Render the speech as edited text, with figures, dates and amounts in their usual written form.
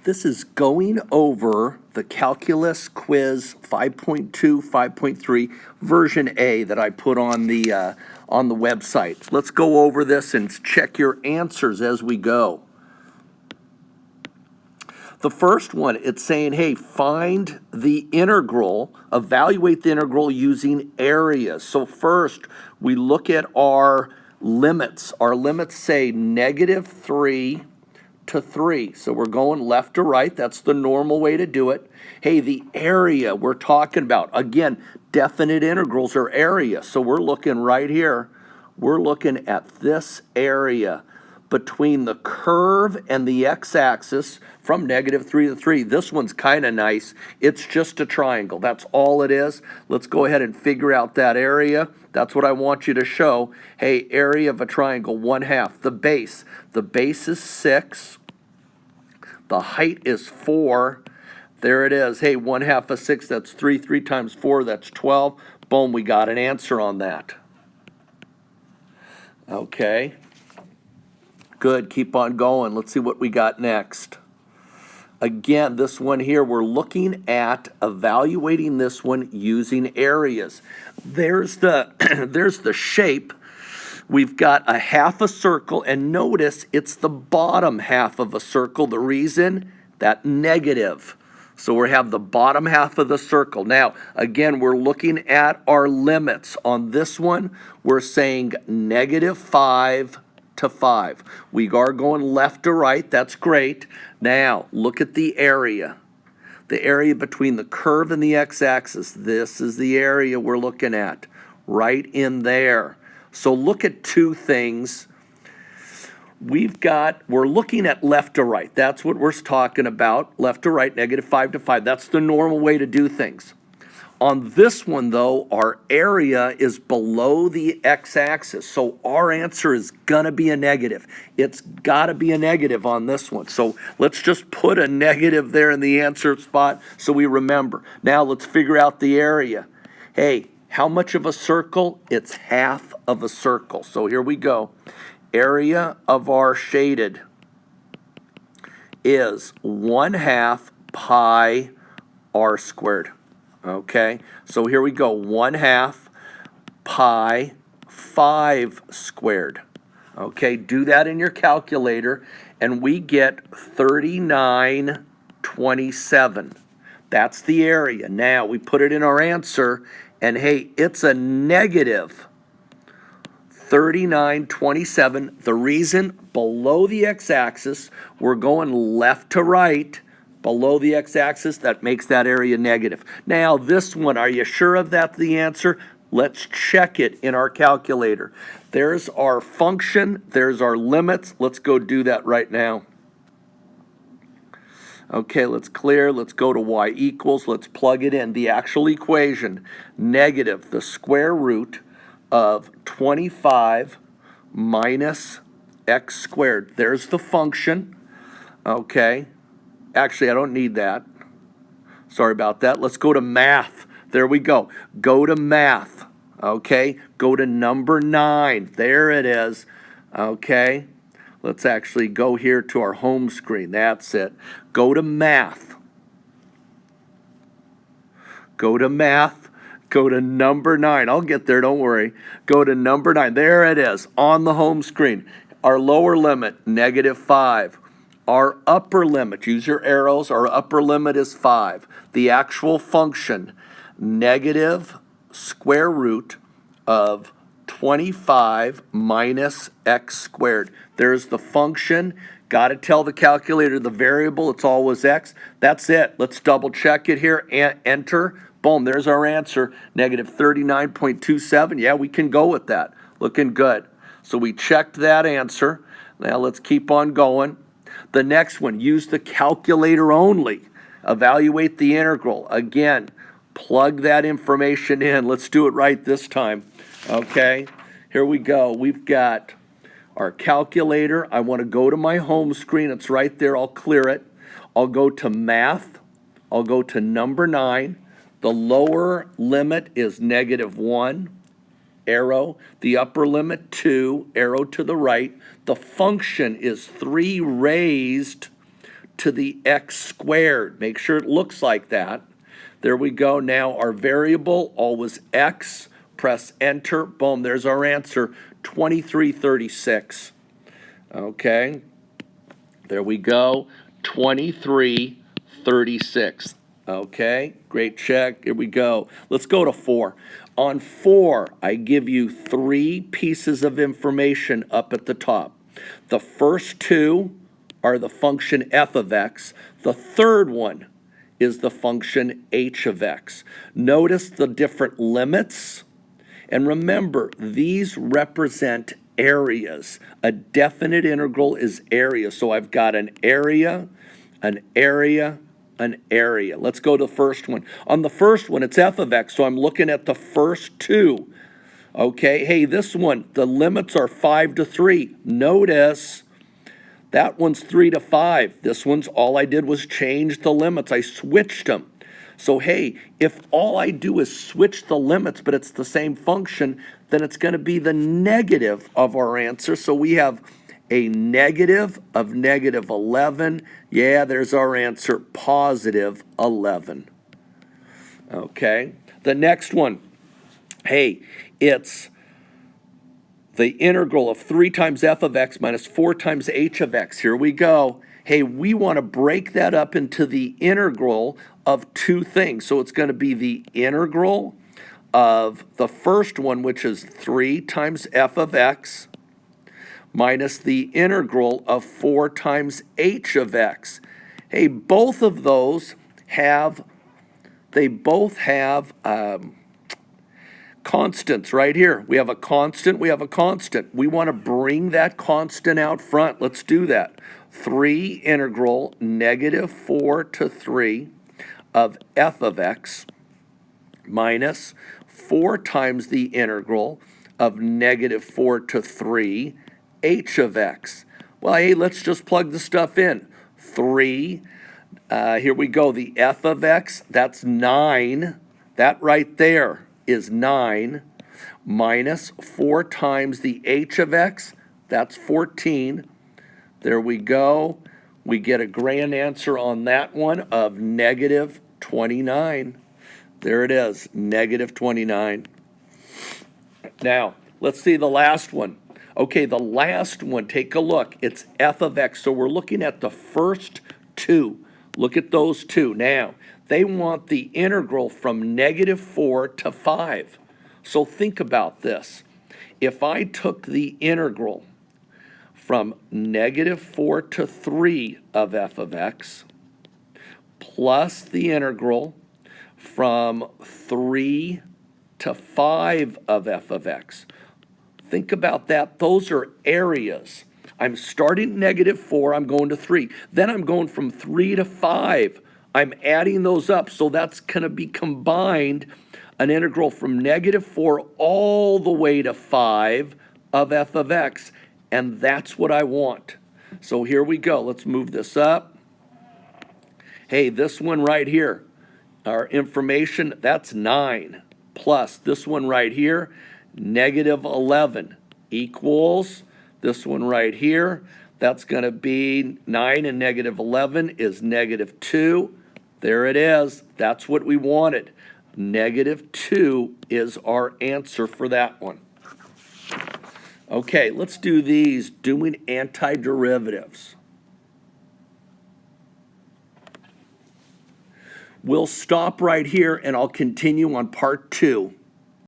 This is going over the Calculus Quiz 5.2, 5.3 version A that I put on the website. Let's go over this and check your answers as we go. The first one, it's saying, hey, find the integral, evaluate the integral using areas. So first, we look at our limits. Our limits say -3 to 3. So we're going left to right. That's the normal way to do it. Hey, the area we're talking about, again, definite integrals are area. So we're looking right here. We're looking at this area between the curve and the x-axis from -3 to 3. This one's kind of nice. It's just a triangle. That's all it is. Let's go ahead and figure out that area. That's what I want you to show. Hey, area of a triangle, 1/2. The base. The base is 6. The height is 4. There it is. Hey, 1/2 of 6, that's 3. 3 times 4, that's 12. Boom, we got an answer on that. Okay. Good, keep on going. Let's see what we got next. Again, this one here, we're looking at evaluating this one using areas. There's the, there's the shape. We've got a half a circle, and notice it's the bottom half of a circle. The reason, that negative. So we have the bottom half of the circle. Now, again, we're looking at our limits. On this one, we're saying -5 to 5. We are going left to right. That's great. Now, look at the area. The area between the curve and the x-axis. This is the area we're looking at, right in there. So look at two things. We're looking at left to right. That's what we're talking about. Left to right, -5 to 5. That's the normal way to do things. On this one, though, our area is below the x-axis. So our answer is going to be a negative. It's got to be a negative on this one. So let's just put a negative there in the answer spot so we remember. Now let's figure out the area. Hey, how much of a circle? It's half of a circle. So here we go. Area of our shaded is 1/2 pi r squared. Okay, so here we go, 1/2 pi 5 squared. Okay, do that in your calculator, and we get 3927. That's the area. Now, we put it in our answer, and hey, it's a negative 3927. The reason, below the x-axis, we're going left to right. Below the x-axis, that makes that area negative. Now, this one, are you sure of that, the answer? Let's check it in our calculator. There's our function. There's our limits. Let's go do that right now. Okay, let's clear. Let's go to y equals. Let's plug it in. The actual equation, negative the square root of 25 minus x squared. There's the function. Okay. Actually, I don't need that. Sorry about that. Let's go to math. There we go. Go to math. Okay. Go to number 9. There it is. Okay. Let's actually go here to our home screen. That's it. Go to math. Go to math. Go to number 9. I'll get there. Don't worry. Go to number 9. There it is on the home screen. Our lower limit, -5. Our upper limit, use your arrows, our upper limit is 5. The actual function, negative square root of 25 minus x squared. There's the function. Got to tell the calculator the variable, it's always x. That's it. Let's double check it here and enter. Boom, there's our answer, -39.27. Yeah, we can go with that. Looking good. So we checked that answer. Now let's keep on going. The next one, use the calculator only. Evaluate the integral. Again, plug that information in. Let's do it right this time. Okay, here we go. We've got our calculator. I want to go to my home screen. It's right there. I'll clear it. I'll go to math. I'll go to number 9. The lower limit is -1. Arrow. The upper limit, 2, arrow to the right. The function is 3 raised to the x squared. Make sure it looks like that. There we go. Now our variable always x. Press enter. Boom, there's our answer, 2336. Okay, there we go, 2336. Okay, great check. Here we go. Let's go to 4. On 4, I give you 3 pieces of information up at the top. The first 2 are the function f of x. The third one is the function h of x. Notice the different limits. And remember, these represent areas. A definite integral is area. So I've got an area, an area, an area. Let's go to the first one. On the first one, it's f of x, so I'm looking at the first 2. Okay, hey, this one, the limits are 5 to 3. Notice that one's 3 to 5. This one's, all I did was change the limits. I switched them. So hey, if all I do is switch the limits, but it's the same function, then it's going to be the negative of our answer. So we have a negative of negative 11. Yeah, there's our answer, positive 11. Okay, the next one, hey, it's the integral of 3 times f of x minus 4 times h of x. Here we go. Hey, we want to break that up into the integral of 2 things. So it's going to be the integral of the first one, which is 3 times f of x, minus the integral of 4 times h of x. Hey, both of those have, constants right here. We have a constant, we have a constant. We want to bring that constant out front. Let's do that. 3 integral negative 4 to 3 of f of x minus 4 times the integral of negative 4 to 3 h of x. Well, hey, let's just plug the stuff in. 3, here we go, the f of x, that's 9. That right there is 9 minus 4 times the h of x, that's 14. There we go. We get a grand answer on that one of negative 29. There it is, negative 29. Now, let's see the last one. Okay, the last one, take a look. It's f of x. So we're looking at the first 2. Look at those 2. Now, they want the integral from negative 4 to 5. So think about this. If I took the integral from negative 4 to 3 of f of x plus the integral from 3 to 5 of f of x. Think about that. Those are areas. I'm starting negative 4, I'm going to 3. Then I'm going from 3 to 5. I'm adding those up, so that's going to be combined, an integral from negative 4 all the way to 5 of f of x. And that's what I want. So here we go. Let's move this up. Hey, this one right here, our information, that's 9. Plus this one right here, negative 11 equals this one right here. That's going to be 9 and negative 11 is negative 2. There it is. That's what we wanted. Negative 2 is our answer for that one. Okay, let's do these, doing antiderivatives. We'll stop right here and I'll continue on part 2.